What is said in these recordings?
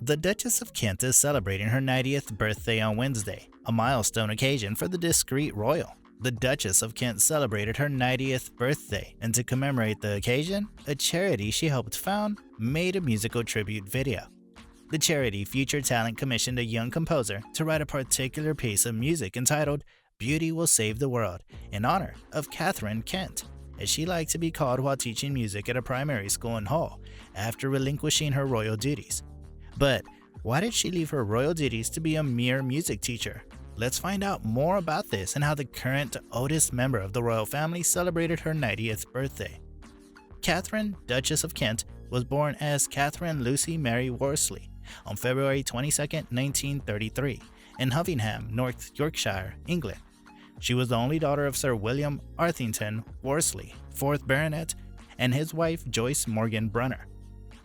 The Duchess of Kent is celebrating her 90th birthday on Wednesday, a milestone occasion for the discreet royal. The Duchess of Kent celebrated her 90th birthday, and to commemorate the occasion, a charity she helped found made a musical tribute video. The charity Future Talent commissioned a young composer to write a particular piece of music entitled "Beauty Will Save the World" in honor of Katharine Kent, as she liked to be called while teaching music at a primary school in Hull after relinquishing her royal duties. But why did she leave her royal duties to be a mere music teacher? Let's find out more about this and how the current oldest member of the royal family celebrated her 90th birthday. Katharine, Duchess of Kent, was born as Catherine Lucy Mary Worsley on February 22, 1933, in Huffington, North Yorkshire, England. She was the only daughter of Sir William Arthington Worsley, 4th Baronet, and his wife Joyce Morgan Brunner.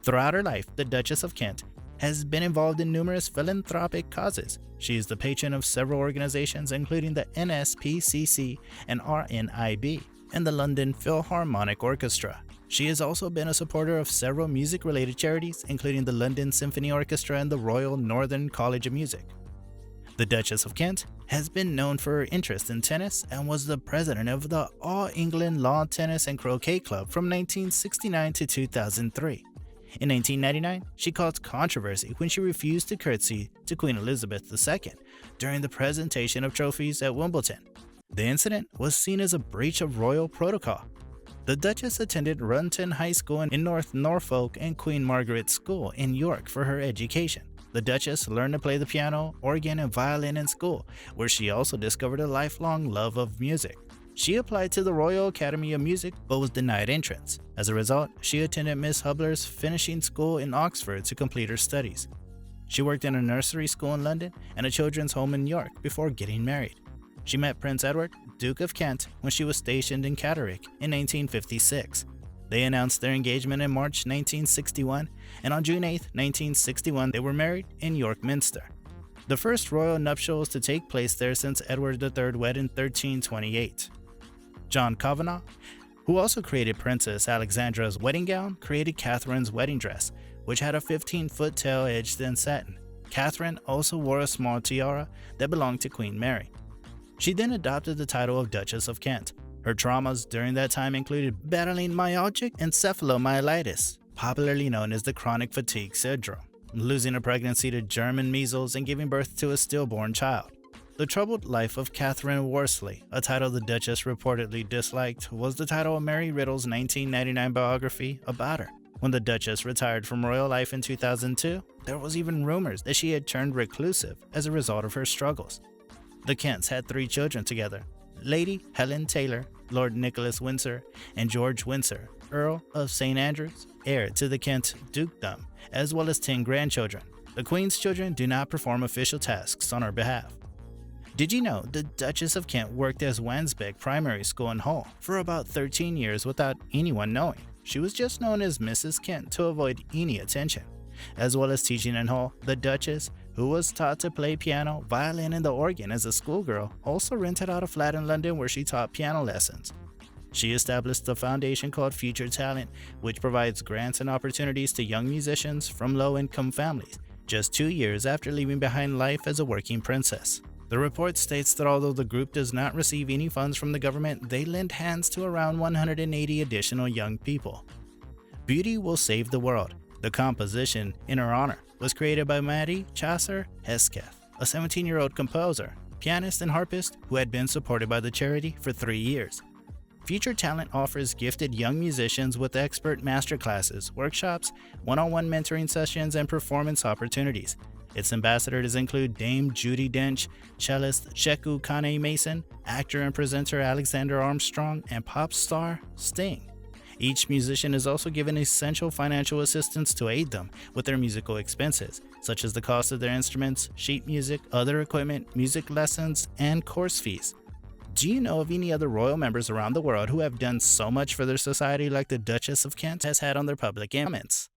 Throughout her life, the Duchess of Kent has been involved in numerous philanthropic causes. She is the patron of several organizations including the NSPCC and RNIB and the London Philharmonic Orchestra. She has also been a supporter of several music-related charities including the London Symphony Orchestra and the Royal Northern College of Music. The Duchess of Kent has been known for her interest in tennis and was the president of the All England Lawn Tennis and Croquet Club from 1969 to 2003. In 1999, she caused controversy when she refused to curtsy to Queen Elizabeth II during the presentation of trophies at Wimbledon. The incident was seen as a breach of royal protocol. The Duchess attended Runton High School in North Norfolk and Queen Margaret School in York for her education. The Duchess learned to play the piano, organ, and violin in school, where she also discovered a lifelong love of music. She applied to the Royal Academy of Music but was denied entrance. As a result, she attended Miss Hubler's finishing school in Oxford to complete her studies. She worked in a nursery school in London and a children's home in York before getting married. She met Prince Edward, Duke of Kent, when she was stationed in Catterick in 1856. They announced their engagement in March 1961, and on June 8, 1961, they were married in York Minster. The first royal nuptials to take place there since Edward III wed in 1328. John Kavanagh, who also created Princess Alexandra's wedding gown, created Catherine's wedding dress, which had a 15-foot tail edged in satin. Catherine also wore a small tiara that belonged to Queen Mary. She then adopted the title of Duchess of Kent. Her traumas during that time included battling myalgic encephalomyelitis, popularly known as the chronic fatigue syndrome, losing a pregnancy to German measles, and giving birth to a stillborn child. The Troubled Life of Catherine Worsley, a title the Duchess reportedly disliked, was the title of Mary Riddle's 1999 biography about her. When the Duchess retired from royal life in 2002, there was even rumors that she had turned reclusive as a result of her struggles. The Kents had 3 children together: Lady Helen Taylor, Lord Nicholas Windsor, and George Windsor, Earl of St. Andrews, heir to the Kent dukedom, as well as 10 grandchildren. The Queen's children do not perform official tasks on her behalf. Did you know the Duchess of Kent worked as Wansbeck Primary School in Hull for about 13 years without anyone knowing? She was just known as Mrs. Kent to avoid any attention. As well as teaching in Hull, the Duchess, who was taught to play piano, violin, and the organ as a schoolgirl, also rented out a flat in London where she taught piano lessons. She established a foundation called Future Talent, which provides grants and opportunities to young musicians from low-income families, just 2 years after leaving behind life as a working princess. The report states that although the group does not receive any funds from the government, they lend hands to around 180 additional young people. Beauty Will Save the World. The composition in her honor was created by Maddie Chaucer Hesketh, a 17-year-old composer, pianist, and harpist who had been supported by the charity for 3 years. Future Talent offers gifted young musicians with expert masterclasses, workshops, one-on-one mentoring sessions, and performance opportunities. Its ambassadors include Dame Judi Dench, cellist Sheku Kane Mason, actor and presenter Alexander Armstrong, and pop star Sting. Each musician is also given essential financial assistance to aid them with their musical expenses, such as the cost of their instruments, sheet music, other equipment, music lessons, and course fees. Do you know of any other royal members around the world who have done so much for their society like the Duchess of Kent has had on their public comments?